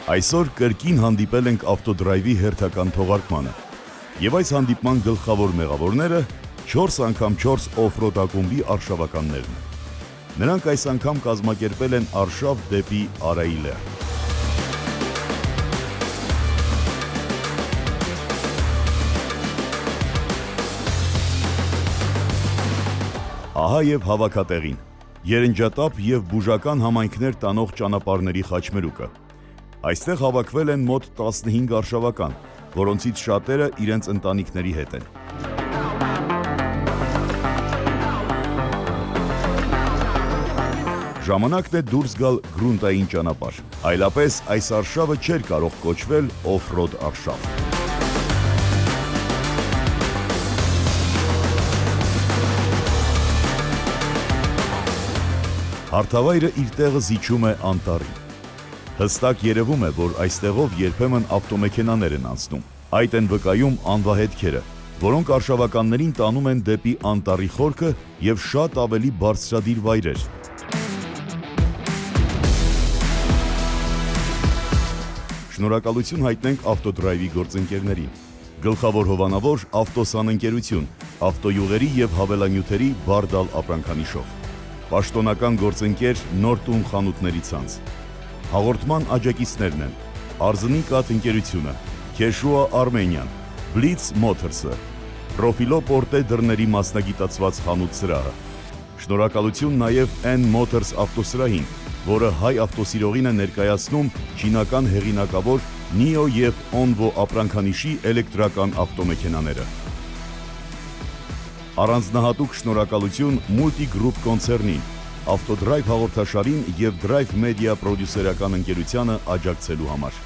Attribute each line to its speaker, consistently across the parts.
Speaker 1: Այսօր կրկին հանդիպել ենք ավտոդրայվի հերթական թողարկմանը եւ այս հանդիպման գլխավոր մեղավորները 4x4 օֆրոդ ակումբի արշավականներն են։ Նրանք այս անգամ կազմակերպել են արշավ դեպի Արայի լեռ։ Ահա եւ հավաքատեղին՝ Երնջատապ եւ բուժական համայնքներ տանող ճանապարհների խաչմերուկը։ Այստեղ հավաքվել են մոտ 15 արշավական, որոնցից շատերը իրենց ընտանիքների հետ են։ Ժամանակն է դուրս գալ գրունտային ճանապարհ, այլապես այս արշավը չէր կարող կոչվել օֆրոդ արշավ։ Հարթավայրը իր տեղը զիջում է անտառին։ Հստակ երևում է, որ այստեղով երբեմն ավտոմեքենաներ են անցնում։ Այդ են վկայում անվահետքերը, որոնք արշավականներին տանում են դեպի անտառի խորքը եւ շատ ավելի բարձրադիր վայրեր։ Շնորհակալություն հայտնենք ավտոդրայվի գործընկերներին։ Գլխավոր հովանավոր Ավտոսան ընկերություն, ավտոյուղերի եւ հավելանյութերի Բարդալ ապրանքանիշով։ Պաշտոնական գործընկեր Նորտուն խանութների ցանց։ Հաղորդման աջակիցներն են Արզնիկատ ընկերությունը, Քեշուա Արմենիան, Blitz Motors-ը, Profilo Porte դռների մասնագիտացված խանութ սրահը։ Շնորհակալություն նաև N Motors ավտոսրահին, որը հայ ավտոսիրողին է ներկայացնում չինական հեղինակավոր Nio եւ Onvo ապրանքանիշի էլեկտրական ավտոմեքենաները։ Առանձնահատուկ շնորհակալություն Multigroup կոնցեռնին, Ավտոդրայվ հաղորդաշարին եւ Drive Media պրոդյուսերական ընկերությանը աջակցելու համար։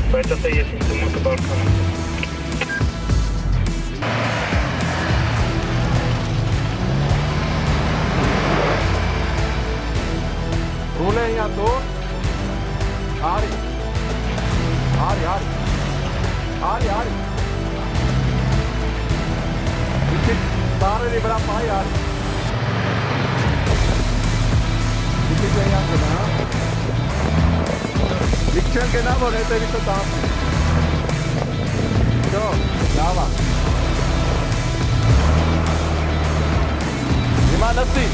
Speaker 2: Բայց ասա ես ինձ մոտը բարքանում։
Speaker 3: Ruleia tu? Ari. Dikkat sarı bırak pay Ari. Dikkat yapın ha. Dikkat ke na bole te to tam. Yo, lava. Իմանացի,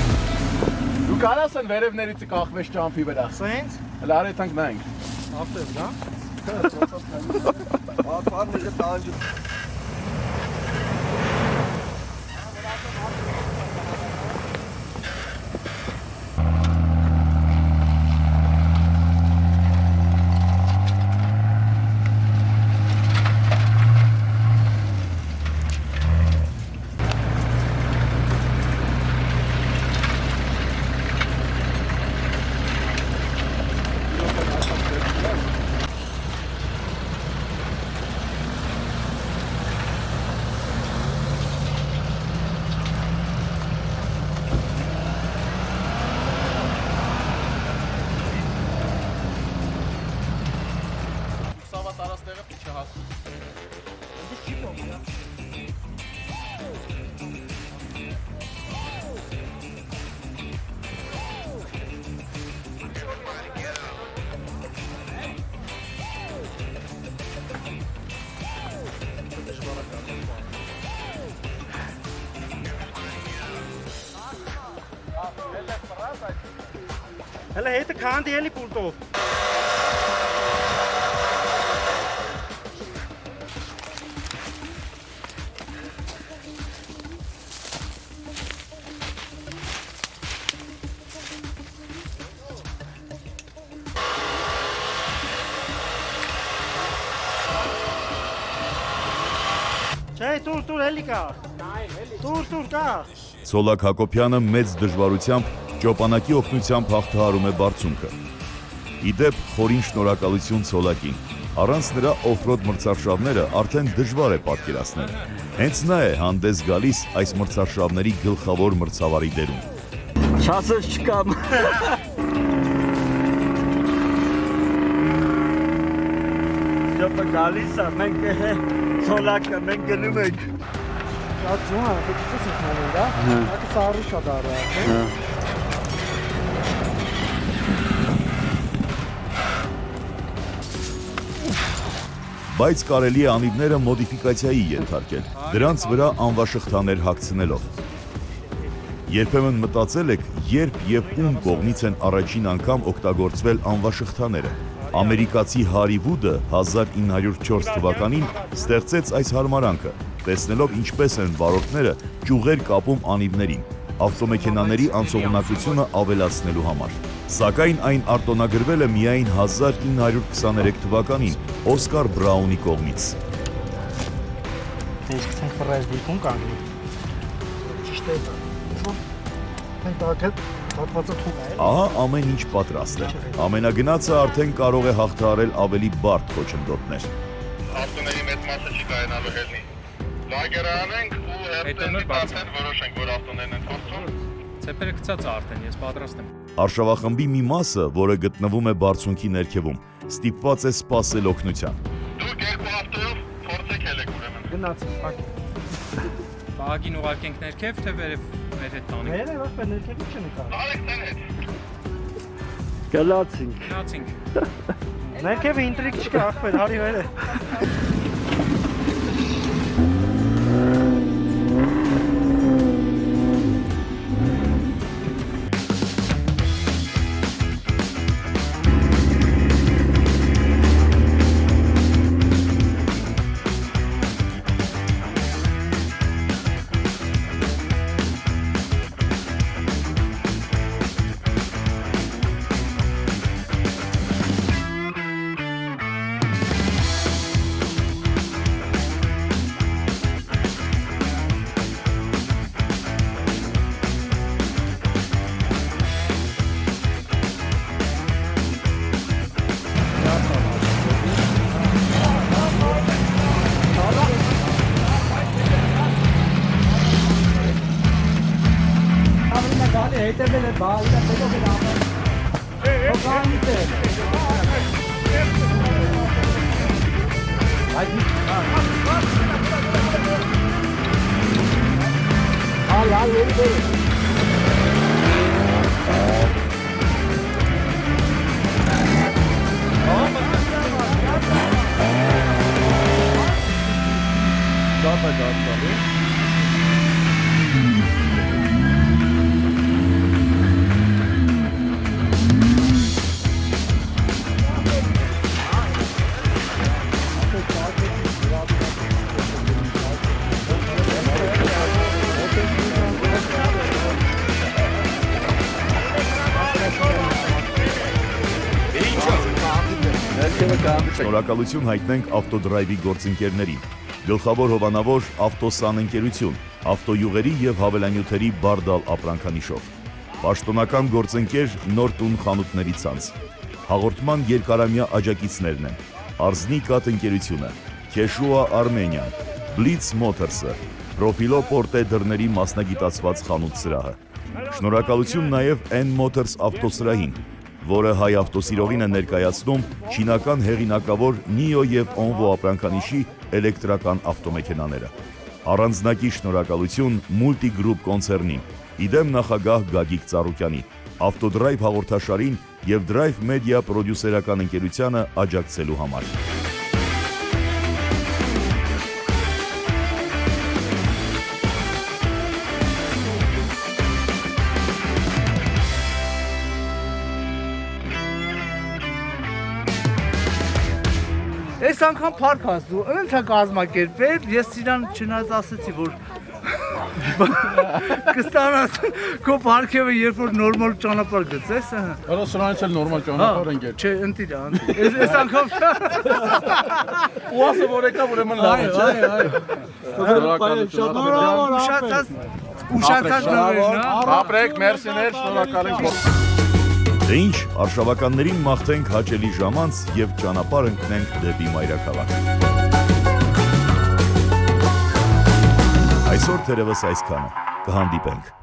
Speaker 3: դու կարաս են վերևներից կախվես ճամփի վրա։ Սենց։ Հələ արեցանք նայենք։ Ավտոս, հա։ Աթարները տանջի։
Speaker 4: Hele hete kaan die helipulto. Çay tur helika. Tur ka.
Speaker 1: Սոլակ Հակոբյանը մեծ դժվարությամբ ճոպանակի օգնությամբ հաղթահարում է բարձունքը։ Իդեպ խորին շնորհակալություն Սոլակին։ Առանց նրա օֆրոդ մրցարշավները արդեն դժվար է պատկերացնել։ Հենց նա է հանդես գալիս այս մրցարշավների գլխավոր մրցավարի դերում։
Speaker 5: Չասես չկամ։ Շոպը գալիս է, մենք ցոլակը մենք գնում ենք։
Speaker 4: Շատ ջոն է, դու չես ինքնանում, դա։ Ակը սարի շատ արա։
Speaker 1: Բայց կարելի է անիվները մոդիֆիկացիայի ենթարկել, դրանց վրա անվաշղթաներ հագցնելով։ Երբեմն մտածել եք, երբ եւ ում կողմից են առաջին անգամ օգտագործվել անվաշղթաները։ Ամերիկացի Հարի Վուդը 1904 թվականին ստեղծեց այս հարմարանքը, տեսնելով ինչպես են վարորդները ճյուղեր կապում անիվներին, ավտոմեքենաների անսողունակությունը ավելացնելու համար։ Սակայն այն արտոնագրվել է միայն 1923 թվականին Օսկար Բրաունի կողմից։
Speaker 4: Դες կցենք պրայզ դիքում կանգնի։ Ճիշտ է։ Մենք տակետ հատվածը թում է։
Speaker 1: Ահա ամեն ինչ պատրաստ է։ Ամենագնացը արդեն կարող է հաղթահարել ավելի բարդ խոչընդոտներ։
Speaker 2: Ավտոների մեծ մասը չի կարենալու հելնի։ Լագերը անենք ու հերթներ բացեն որոշենք, որ ավտոներն են փորձում։
Speaker 6: Ցեպերը գցած է արդեն, ես պատրաստ եմ։
Speaker 1: Արշավախմբի մի մասը, որը գտնվում է բարձունքի ներքևում, ստիպված է սպասել օգնության։
Speaker 2: Դուք երկու ավտոյով փորձեք ելեք ուրեմն։
Speaker 4: Գնացինք։
Speaker 6: Բաղագին ուղարկենք ներքև, թե վերև մեր հետ տանենք։
Speaker 4: Մերը ոչ բեր ներքևի չնկա։
Speaker 2: Արեք տեն հետ։
Speaker 5: Գնացինք։
Speaker 6: Գնացինք։
Speaker 4: Ներքևը ինտրիգ չկա, ախպեր, հարի վերը։
Speaker 1: Շնորհակալություն հայտնենք ավտոդրայվի գործընկերներին, գլխավոր հովանավոր ավտոսան ընկերություն, ավտոյուղերի և հավելանյութերի բարդալ ապրանքանիշով, պաշտոնական գործընկեր նոր տուն խանութների ցանց, հաղորդման երկարամյա աջակիցներն են, Արզնիկատ ընկերությունը, Քեշուա Արմենիան, Blitz Motors-ը, Profilo Porte դռների մասնագիտացված խանութ սրահը, շնորհակալություն նաև N Motors ավտոսրահին, որը հայ ավտոսիրողին է ներկայացնում չինական հեղինակավոր Nio և Onvo ապրանքանիշի էլեկտրական ավտոմեքենաները։ Առանձնակի շնորհակալություն Multigroup կոնցեռնին, իդեմ նախագահ Գագիկ Ծառուկյանի, Ավտոդրայվ հաղորդաշարին և Drive Media պրոդյուսերական ընկերությանը աջակցելու համար։
Speaker 7: Այս անգամ փառք ասու, ընց է կազմակերպել, ես իրան չնայած ասեցի, որ կստանաս քո փառքևը, երբ որ նորմալ ճանապարհ գծես,
Speaker 3: Հələ սրանից էլ նորմալ ճանապարհ են գեր։
Speaker 7: չէ, ընտիր, այս անգամ
Speaker 3: Ու ասը որ եկա ուրեմն լավ է,
Speaker 7: ուշացած նորերն,
Speaker 3: Ապրեք, մերսիներ, շնորհակալ ենք։
Speaker 1: Դե ինչ, արշավականներին մաղթենք հաճելի ժամանց և ճանապարհ ընկնենք դեպի մայրաքաղաք։ Այսօր թերևս այսքանը, կհանդիպենք։